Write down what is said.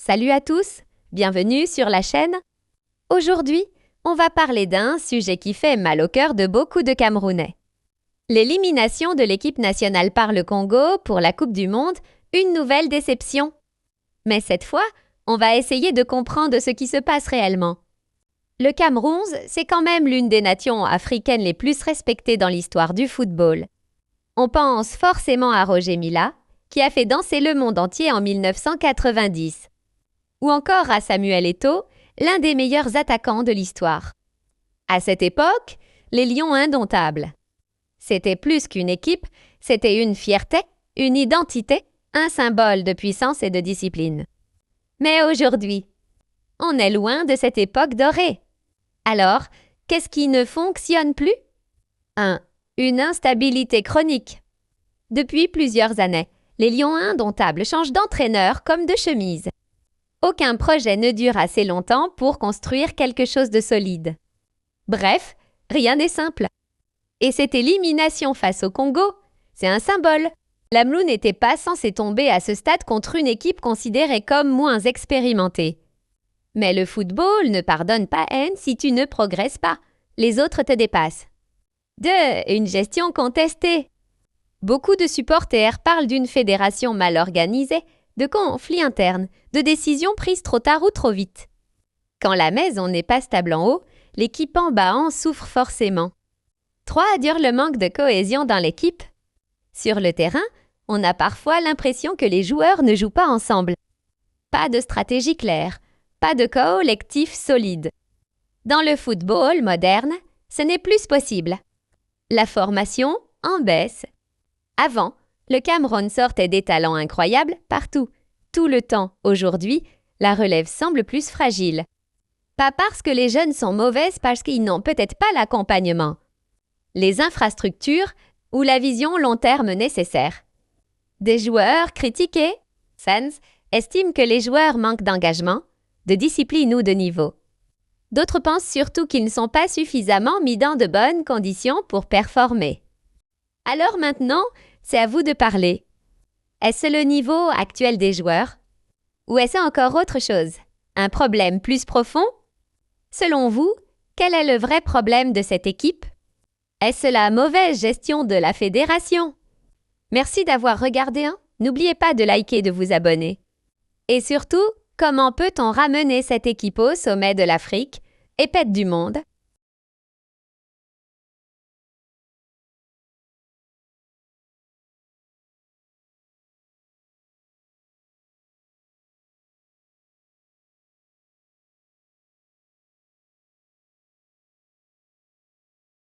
Salut à tous, bienvenue sur la chaîne. Aujourd'hui, on va parler d'un sujet qui fait mal au cœur de beaucoup de Camerounais. L'élimination de l'équipe nationale par le Congo pour la Coupe du Monde, une nouvelle déception. Mais cette fois, on va essayer de comprendre ce qui se passe réellement. Le Cameroun, c'est quand même l'une des nations africaines les plus respectées dans l'histoire du football. On pense forcément à Roger Milla, qui a fait danser le monde entier en 1990. Ou encore à Samuel Eto'o, l'un des meilleurs attaquants de l'histoire. À cette époque, les Lions indomptables. C'était plus qu'une équipe, c'était une fierté, une identité, un symbole de puissance et de discipline. Mais aujourd'hui, on est loin de cette époque dorée. Alors, qu'est-ce qui ne fonctionne plus? 1. Une instabilité chronique. Depuis plusieurs années, les Lions indomptables changent d'entraîneur comme de chemise. Aucun projet ne dure assez longtemps pour construire quelque chose de solide. Bref, rien n'est simple. Et cette élimination face au Congo, c'est un symbole. L'AMLOU n'était pas censé tomber à ce stade contre une équipe considérée comme moins expérimentée. Mais le football ne pardonne pas haine si tu ne progresses pas. Les autres te dépassent. 2. Une gestion contestée. Beaucoup de supporters parlent d'une fédération mal organisée, de conflits internes, de décisions prises trop tard ou trop vite. Quand la maison n'est pas stable en haut, l'équipe en bas en souffre forcément. 3. Dure le manque de cohésion dans l'équipe. Sur le terrain, on a parfois l'impression que les joueurs ne jouent pas ensemble. Pas de stratégie claire, pas de collectif solide. Dans le football moderne, ce n'est plus possible. La formation en baisse. Avant, le Cameroun sortait des talents incroyables partout, tout le temps. Aujourd'hui, la relève semble plus fragile. Pas parce que les jeunes sont mauvaises, parce qu'ils n'ont peut-être pas l'accompagnement, les infrastructures ou la vision long terme nécessaire. Des joueurs critiqués, Sans, estiment que les joueurs manquent d'engagement, de discipline ou de niveau. D'autres pensent surtout qu'ils ne sont pas suffisamment mis dans de bonnes conditions pour performer. Alors maintenant, c'est à vous de parler. Est-ce le niveau actuel des joueurs? Ou est-ce encore autre chose? Un problème plus profond? Selon vous, quel est le vrai problème de cette équipe? Est-ce la mauvaise gestion de la fédération? Merci d'avoir regardé. N'oubliez pas de liker et de vous abonner. Et surtout, comment peut-on ramener cette équipe au sommet de l'Afrique et peut-être du monde?